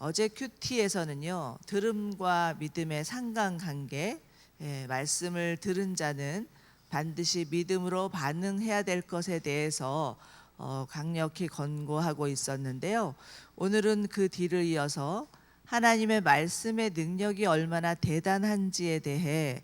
어제 큐티에서는요, 들음과 믿음의 상관관계, 말씀을 들은 자는 반드시 믿음으로 반응해야 될 것에 대해서 강력히 권고하고 있었는데요. 오늘은 그 뒤를 이어서 하나님의 말씀의 능력이 얼마나 대단한지에 대해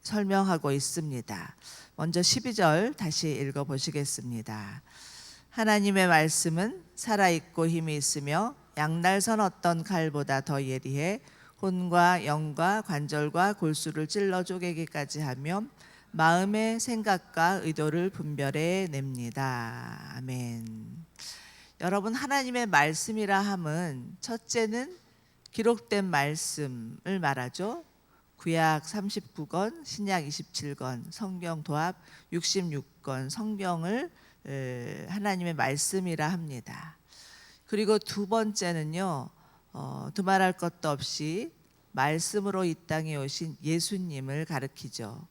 설명하고 있습니다. 먼저 12절 다시 읽어보시겠습니다. 하나님의 말씀은 살아있고 힘이 있으며 양날선 어떤 칼보다 더 예리해 혼과 영과 관절과 골수를 찔러 쪼개기까지 하며 마음의 생각과 의도를 분별해 냅니다. 아멘. 여러분, 하나님의 말씀이라 함은 첫째는 기록된 말씀을 말하죠. 구약 39권, 신약 27권, 성경 도합 66권 성경을 하나님의 말씀이라 합니다. 그리고 두 번째는요, 두말할 것도 없이 말씀으로 이 땅에 오신 예수님을 가리키죠.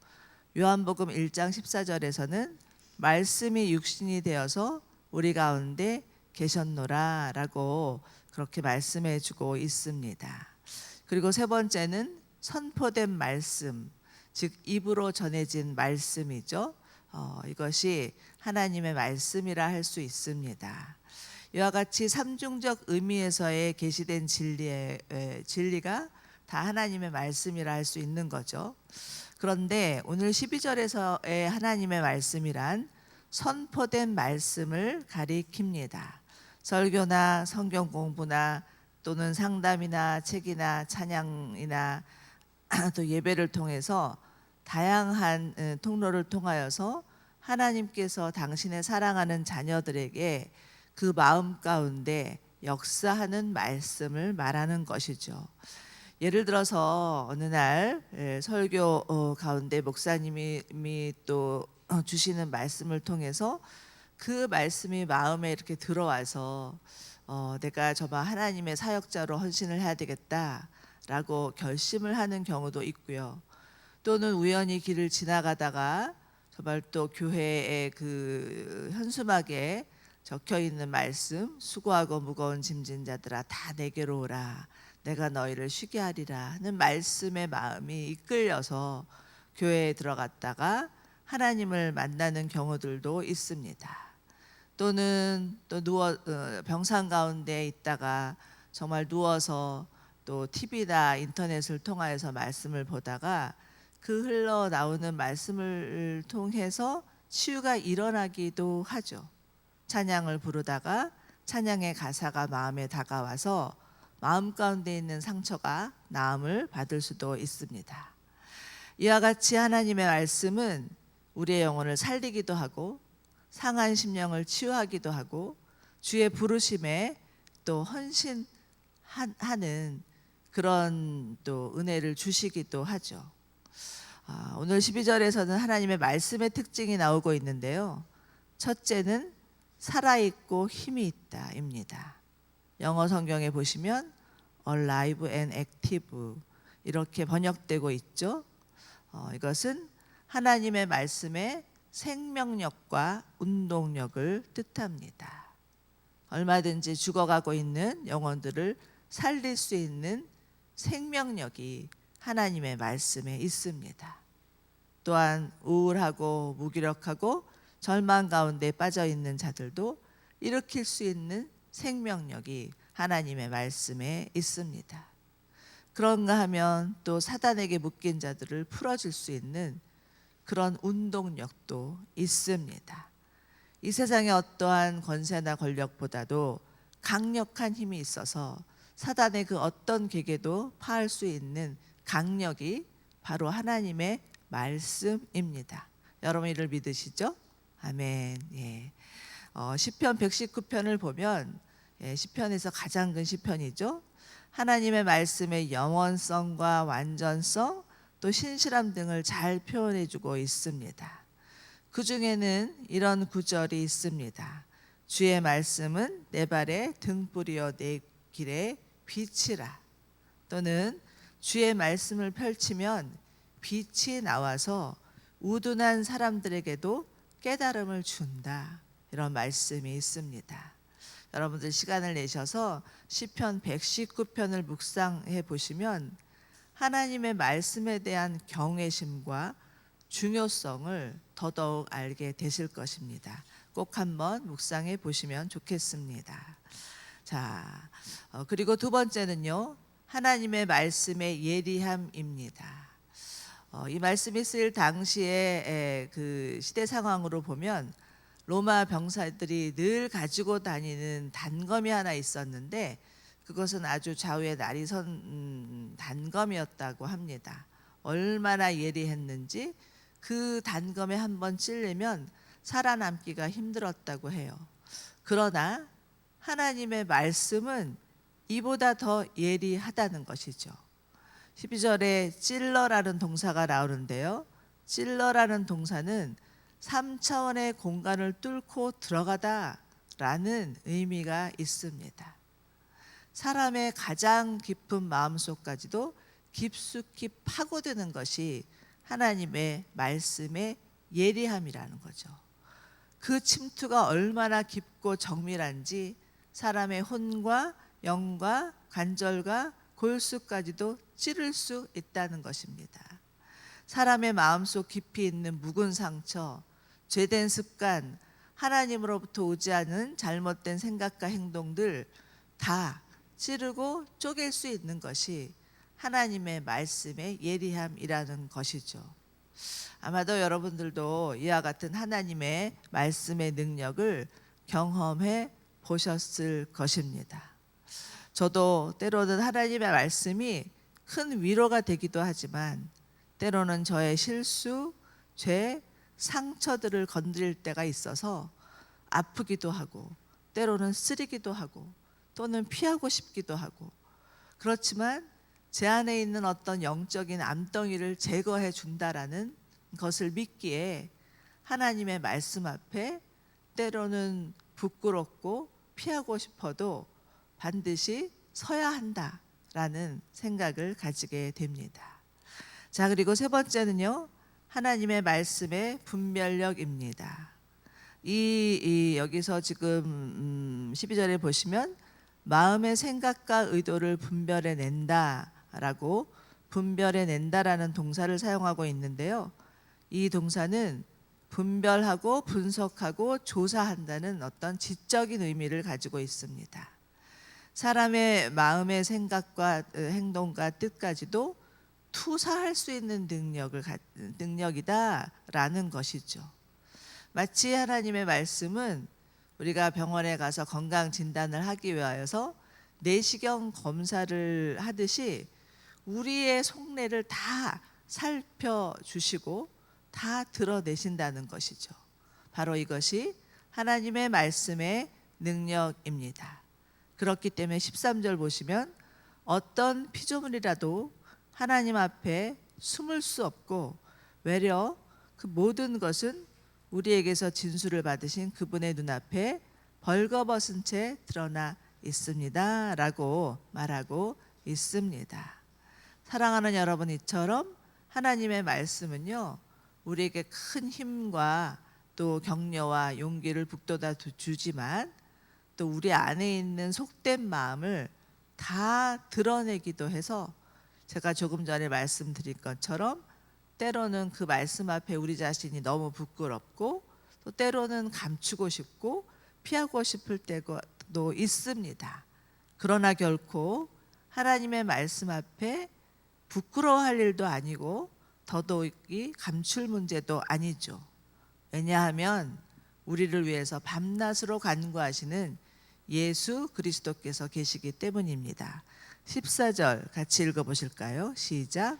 요한복음 1장 14절에서는 말씀이 육신이 되어서 우리 가운데 계셨노라 라고 그렇게 말씀해 주고 있습니다. 그리고 세 번째는 선포된 말씀, 즉 입으로 전해진 말씀이죠. 이것이 하나님의 말씀이라 할 수 있습니다. 이와 같이 삼중적 의미에서의 계시된 진리가 다 하나님의 말씀이라 할 수 있는 거죠. 그런데 오늘 12절에서의 하나님의 말씀이란 선포된 말씀을 가리킵니다. 설교나 성경 공부나 또는 상담이나 책이나 찬양이나 또 예배를 통해서 다양한 통로를 통하여서 하나님께서 당신의 사랑하는 자녀들에게 그 마음 가운데 역사하는 말씀을 말하는 것이죠. 예를 들어서 어느 날 설교 가운데 목사님이 또 주시는 말씀을 통해서 그 말씀이 마음에 이렇게 들어와서 내가 저마 하나님의 사역자로 헌신을 해야 되겠다라고 결심을 하는 경우도 있고요. 또는 우연히 길을 지나가다가 정말 또 교회의 그 현수막에 적혀 있는 말씀, 수고하고 무거운 짐진 자들아 다 내게로 오라, 내가 너희를 쉬게 하리라 하는 말씀의 마음이 이끌려서 교회에 들어갔다가 하나님을 만나는 경우들도 있습니다. 또는 또 병상 가운데 있다가 정말 누워서 또 TV나 인터넷을 통하여서 말씀을 보다가 그 흘러나오는 말씀을 통해서 치유가 일어나기도 하죠. 찬양을 부르다가 찬양의 가사가 마음에 다가와서 마음 가운데 있는 상처가 나음을 받을 수도 있습니다. 이와 같이 하나님의 말씀은 우리의 영혼을 살리기도 하고 상한 심령을 치유하기도 하고 주의 부르심에 또 헌신하는 그런 또 은혜를 주시기도 하죠. 오늘 12절에서는 하나님의 말씀의 특징이 나오고 있는데요. 첫째는 살아있고 힘이 있다입니다. 영어 성경에 보시면 alive and active 이렇게 번역되고 있죠. 이것은 하나님의 말씀의 생명력과 운동력을 뜻합니다. 얼마든지 죽어가고 있는 영혼들을 살릴 수 있는 생명력이 하나님의 말씀에 있습니다. 또한 우울하고 무기력하고 절망 가운데 빠져 있는 자들도 일으킬 수 있는 생명력이 하나님의 말씀에 있습니다. 그런가 하면 또 사단에게 묶인 자들을 풀어줄 수 있는 그런 운동력도 있습니다. 이 세상의 어떠한 권세나 권력보다도 강력한 힘이 있어서 사단의 그 어떤 계계도 파할 수 있는 강력이 바로 하나님의 말씀입니다. 여러분 이를 믿으시죠? 아멘. 예. 시편 119편을 보면 시편에서 가장 큰 시편이죠. 하나님의 말씀의 영원성과 완전성 또 신실함 등을 잘 표현해주고 있습니다. 그 중에는 이런 구절이 있습니다. 주의 말씀은 내 발의 등불이요 내 길의 빛이라. 또는 주의 말씀을 펼치면 빛이 나와서 우둔한 사람들에게도 깨달음을 준다. 이런 말씀이 있습니다. 여러분들 시간을 내셔서 시편 119편을 묵상해 보시면 하나님의 말씀에 대한 경외심과 중요성을 더더욱 알게 되실 것입니다. 꼭 한번 묵상해 보시면 좋겠습니다. 자, 그리고 두 번째는요, 하나님의 말씀의 예리함입니다. 이 말씀이 쓰일 당시에 그 시대 상황으로 보면 로마 병사들이 늘 가지고 다니는 단검이 하나 있었는데 그것은 아주 좌우에 날이 선 단검이었다고 합니다. 얼마나 예리했는지 그 단검에 한번 찔리면 살아남기가 힘들었다고 해요. 그러나 하나님의 말씀은 이보다 더 예리하다는 것이죠. 12절에 찔러라는 동사가 나오는데요. 찔러라는 동사는 3차원의 공간을 뚫고 들어가다라는 의미가 있습니다. 사람의 가장 깊은 마음속까지도 깊숙이 파고드는 것이 하나님의 말씀의 예리함이라는 거죠. 그 침투가 얼마나 깊고 정밀한지 사람의 혼과 영과 관절과 골수까지도 찌를 수 있다는 것입니다. 사람의 마음속 깊이 있는 묵은 상처, 죄된 습관, 하나님으로부터 오지 않은 잘못된 생각과 행동들 다 찌르고 쪼갤 수 있는 것이 하나님의 말씀의 예리함이라는 것이죠. 아마도 여러분들도 이와 같은 하나님의 말씀의 능력을 경험해 보셨을 것입니다. 저도 때로는 하나님의 말씀이 큰 위로가 되기도 하지만 때로는 저의 실수, 죄, 상처들을 건드릴 때가 있어서 아프기도 하고 때로는 쓰리기도 하고 또는 피하고 싶기도 하고 그렇지만 제 안에 있는 어떤 영적인 암덩이를 제거해 준다라는 것을 믿기에 하나님의 말씀 앞에 때로는 부끄럽고 피하고 싶어도 반드시 서야 한다라는 생각을 가지게 됩니다. 자, 그리고 세 번째는요, 하나님의 말씀의 분별력입니다. 여기서 지금 12절에 보시면 마음의 생각과 의도를 분별해낸다라고 분별해낸다라는 동사를 사용하고 있는데요. 이 동사는 분별하고 분석하고 조사한다는 어떤 지적인 의미를 가지고 있습니다. 사람의 마음의 생각과 행동과 뜻까지도 투사할 수 있는 능력이다라는 것이죠. 마치 하나님의 말씀은 우리가 병원에 가서 건강 진단을 하기 위하여서 내시경 검사를 하듯이 우리의 속내를 다 살펴주시고 다 드러내신다는 것이죠. 바로 이것이 하나님의 말씀의 능력입니다. 그렇기 때문에 13절 보시면 어떤 피조물이라도 하나님 앞에 숨을 수 없고 외려 그 모든 것은 우리에게서 진술을 받으신 그분의 눈앞에 벌거벗은 채 드러나 있습니다 라고 말하고 있습니다. 사랑하는 여러분, 이처럼 하나님의 말씀은요 우리에게 큰 힘과 또 격려와 용기를 북돋아 주지만 또 우리 안에 있는 속된 마음을 다 드러내기도 해서 제가 조금 전에 말씀드린 것처럼 때로는 그 말씀 앞에 우리 자신이 너무 부끄럽고 또 때로는 감추고 싶고 피하고 싶을 때도 있습니다. 그러나 결코 하나님의 말씀 앞에 부끄러워할 일도 아니고 더더욱이 감출 문제도 아니죠. 왜냐하면 우리를 위해서 밤낮으로 간구하시는 예수 그리스도께서 계시기 때문입니다. 14절 같이 읽어보실까요? 시작.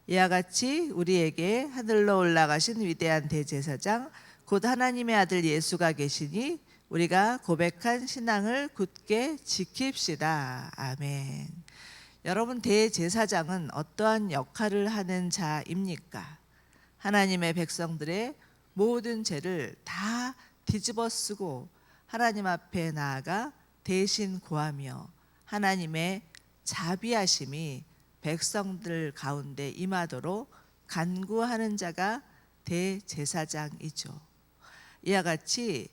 이와 같이 우리에게 하늘로 올라가신 위대한 대제사장 곧 하나님의 아들 예수가 계시니 우리가 고백한 신앙을 굳게 지킵시다. 아멘. 여러분, 대제사장은 어떠한 역할을 하는 자입니까? 하나님의 백성들의 모든 죄를 다 뒤집어쓰고 하나님 앞에 나아가 대신 고하며 하나님의 자비하심이 백성들 가운데 임하도록 간구하는 자가 대제사장이죠. 이와 같이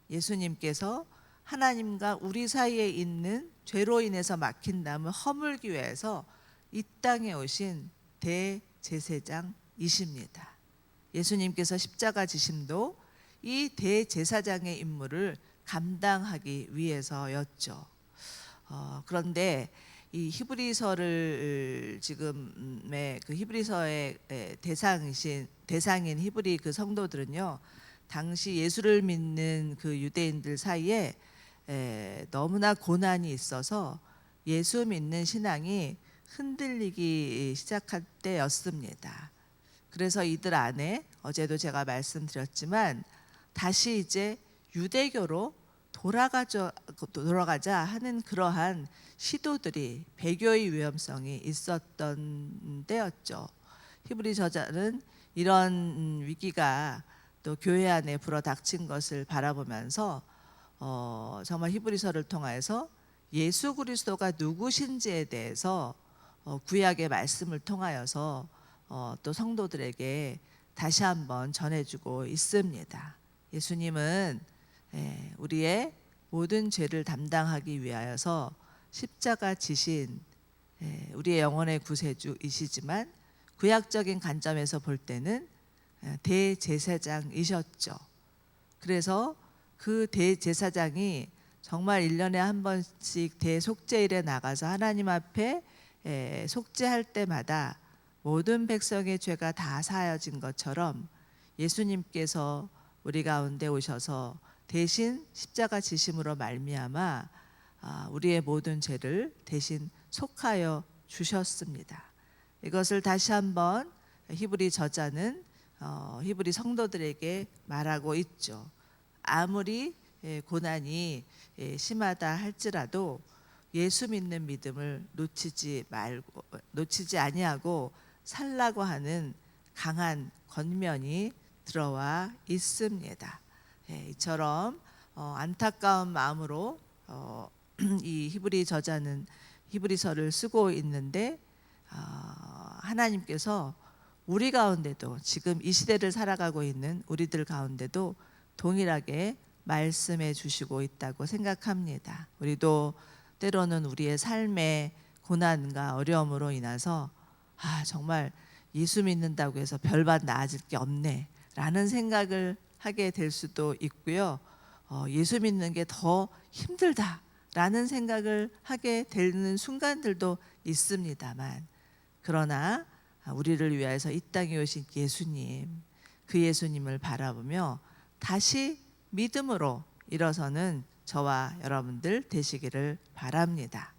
예수님께서 하나님과 우리 사이에 있는 죄로 인해서 막힌 담을 허물기 위해서 이 땅에 오신 대제사장이십니다. 예수님께서 십자가 지심도 이 대제사장의 임무를 감당하기 위해서였죠. 그런데 이 히브리서를 지금의 그 히브리서의 대상인 히브리 그 성도들은요, 당시 예수를 믿는 그 유대인들 사이에 너무나 고난이 있어서 예수 믿는 신앙이 흔들리기 시작할 때였습니다. 그래서 이들 안에 어제도 제가 말씀드렸지만 다시 이제 유대교로 돌아가자 하는 그러한 시도들이 배교의 위험성이 있었던 때였죠. 히브리 저자는 이런 위기가 또 교회 안에 불어닥친 것을 바라보면서 정말 히브리서를 통해서 예수 그리스도가 누구신지에 대해서 구약의 말씀을 통하여서 또 성도들에게 다시 한번 전해주고 있습니다. 예수님은 우리의 모든 죄를 담당하기 위하여서 십자가 지신 우리의 영혼의 구세주이시지만 구약적인 관점에서 볼 때는 대제사장이셨죠. 그래서 그 대제사장이 정말 1년에 한 번씩 대속죄일에 나가서 하나님 앞에 속죄할 때마다 모든 백성의 죄가 다 사하여진 것처럼 예수님께서 우리 가운데 오셔서 대신 십자가 지심으로 말미암아 우리의 모든 죄를 대신 속하여 주셨습니다. 이것을 다시 한번 히브리 저자는 히브리 성도들에게 말하고 있죠. 아무리 고난이 심하다 할지라도 예수 믿는 믿음을 놓치지 아니하고 살라고 하는 강한 권면이 들어와 있습니다. 이처럼 안타까운 마음으로 이 히브리 저자는 히브리서를 쓰고 있는데 하나님께서 우리 가운데도 지금 이 시대를 살아가고 있는 우리들 가운데도 동일하게 말씀해 주시고 있다고 생각합니다. 우리도 때로는 우리의 삶의 고난과 어려움으로 인해서 정말 예수 믿는다고 해서 별반 나아질 게 없네 라는 생각을 하게 될 수도 있고요. 예수 믿는 게 더 힘들다 라는 생각을 하게 되는 순간들도 있습니다만, 그러나 우리를 위하여서 이 땅에 오신 예수님, 그 예수님을 바라보며 다시 믿음으로 일어서는 저와 여러분들 되시기를 바랍니다.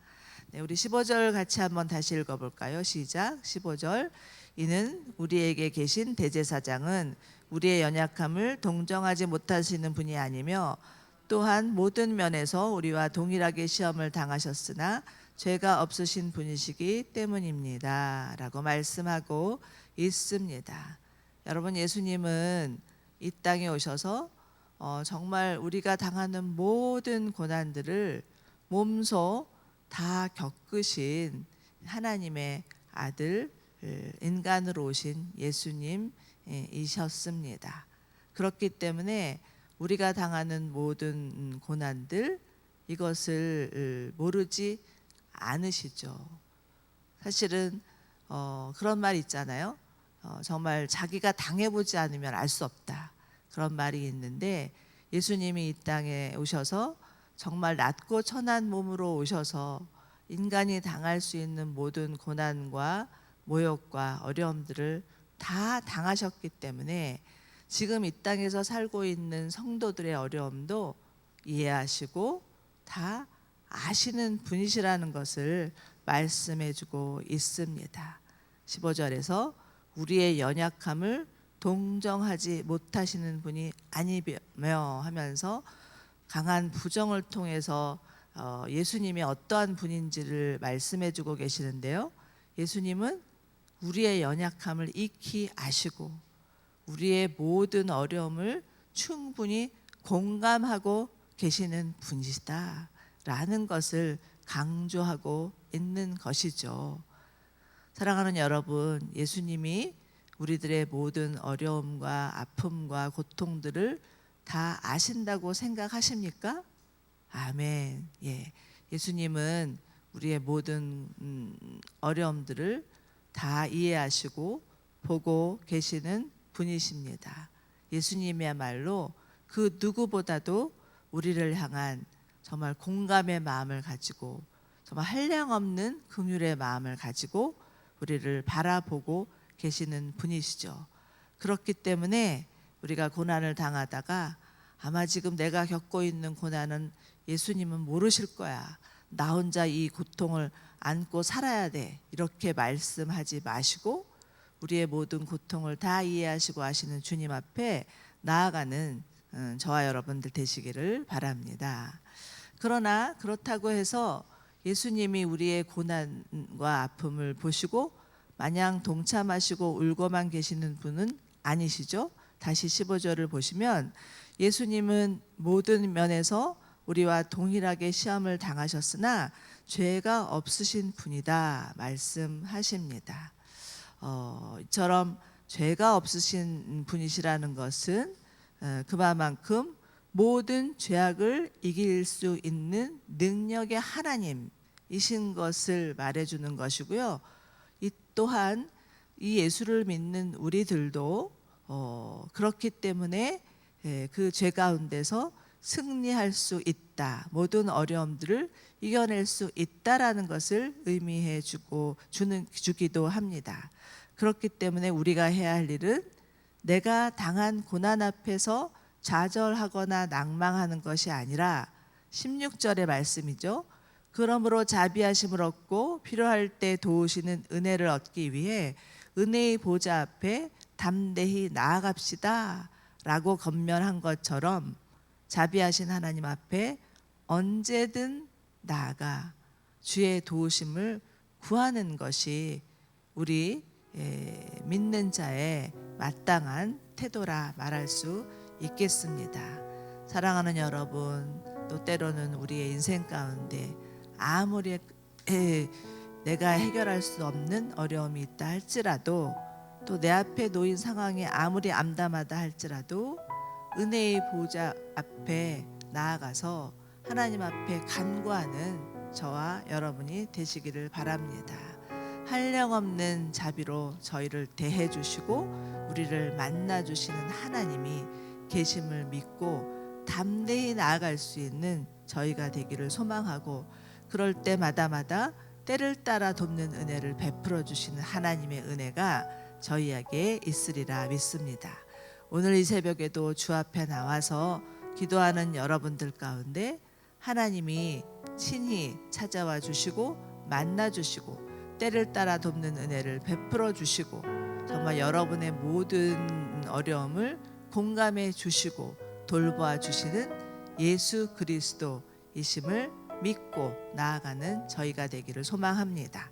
우리 15절 같이 한번 다시 읽어볼까요? 시작. 15절. 이는 우리에게 계신 대제사장은 우리의 연약함을 동정하지 못하시는 분이 아니며 또한 모든 면에서 우리와 동일하게 시험을 당하셨으나 죄가 없으신 분이시기 때문입니다 라고 말씀하고 있습니다. 여러분, 예수님은 이 땅에 오셔서 정말 우리가 당하는 모든 고난들을 몸소 다 겪으신 하나님의 아들, 인간으로 오신 예수님이셨습니다. 그렇기 때문에 우리가 당하는 모든 고난들, 이것을 모르지 않으시죠. 사실은 그런 말 있잖아요. 정말 자기가 당해보지 않으면 알 수 없다, 그런 말이 있는데, 예수님이 이 땅에 오셔서 정말 낮고 천한 몸으로 오셔서 인간이 당할 수 있는 모든 고난과 모욕과 어려움들을 다 당하셨기 때문에 지금 이 땅에서 살고 있는 성도들의 어려움도 이해하시고 다 아시는 분이시라는 것을 말씀해주고 있습니다. 15절에서 우리의 연약함을 동정하지 못하시는 분이 아니며 하면서 강한 부정을 통해서 예수님이 어떠한 분인지를 말씀해주고 계시는데요. 예수님은 우리의 연약함을 익히 아시고 우리의 모든 어려움을 충분히 공감하고 계시는 분이시다 라는 것을 강조하고 있는 것이죠. 사랑하는 여러분, 예수님이 우리들의 모든 어려움과 아픔과 고통들을 다 아신다고 생각하십니까? 아멘. 예. 예수님은 우리의 모든 어려움들을 다 이해하시고 보고 계시는 분이십니다. 예수님이야말로 그 누구보다도 우리를 향한 정말 공감의 마음을 가지고 정말 한량없는 긍휼의 마음을 가지고 우리를 바라보고 계시는 분이시죠. 그렇기 때문에 우리가 고난을 당하다가 아마 지금 내가 겪고 있는 고난은 예수님은 모르실 거야. 나 혼자 이 고통을 안고 살아야 돼. 이렇게 말씀하지 마시고 우리의 모든 고통을 다 이해하시고 아시는 주님 앞에 나아가는 저와 여러분들 되시기를 바랍니다. 그러나 그렇다고 해서 예수님이 우리의 고난과 아픔을 보시고 마냥 동참하시고 울고만 계시는 분은 아니시죠. 다시 15절을 보시면 예수님은 모든 면에서 우리와 동일하게 시험을 당하셨으나 죄가 없으신 분이다 말씀하십니다. 이처럼 죄가 없으신 분이시라는 것은 그만큼 모든 죄악을 이길 수 있는 능력의 하나님이신 것을 말해주는 것이고요. 이 또한 이 예수를 믿는 우리들도 그렇기 때문에 그 죄 가운데서 승리할 수 있다. 모든 어려움들을 이겨낼 수 있다라는 것을 의미해 주기도 합니다. 그렇기 때문에 우리가 해야 할 일은 내가 당한 고난 앞에서 좌절하거나 낭망하는 것이 아니라 16절의 말씀이죠. 그러므로 자비하심을 얻고 필요할 때 도우시는 은혜를 얻기 위해 은혜의 보좌 앞에 담대히 나아갑시다 라고 권면한 것처럼 자비하신 하나님 앞에 언제든 나아가 주의 도우심을 구하는 것이 우리 믿는 자의 마땅한 태도라 말할 수 있겠습니다. 사랑하는 여러분, 또 때로는 우리의 인생 가운데 아무리 내가 해결할 수 없는 어려움이 있다 할지라도 또 내 앞에 놓인 상황이 아무리 암담하다 할지라도 은혜의 보좌 앞에 나아가서 하나님 앞에 간구하는 저와 여러분이 되시기를 바랍니다. 한량없는 자비로 저희를 대해 주시고 우리를 만나 주시는 하나님이 계심을 믿고 담대히 나아갈 수 있는 저희가 되기를 소망하고 그럴 때마다 때를 따라 돕는 은혜를 베풀어 주시는 하나님의 은혜가 저희에게 있으리라 믿습니다. 오늘 이 새벽에도 주 앞에 나와서 기도하는 여러분들 가운데 하나님이 친히 찾아와 주시고 만나 주시고 때를 따라 돕는 은혜를 베풀어 주시고 정말 여러분의 모든 어려움을 공감해 주시고 돌보아 주시는 예수 그리스도이심을 믿고 나아가는 저희가 되기를 소망합니다.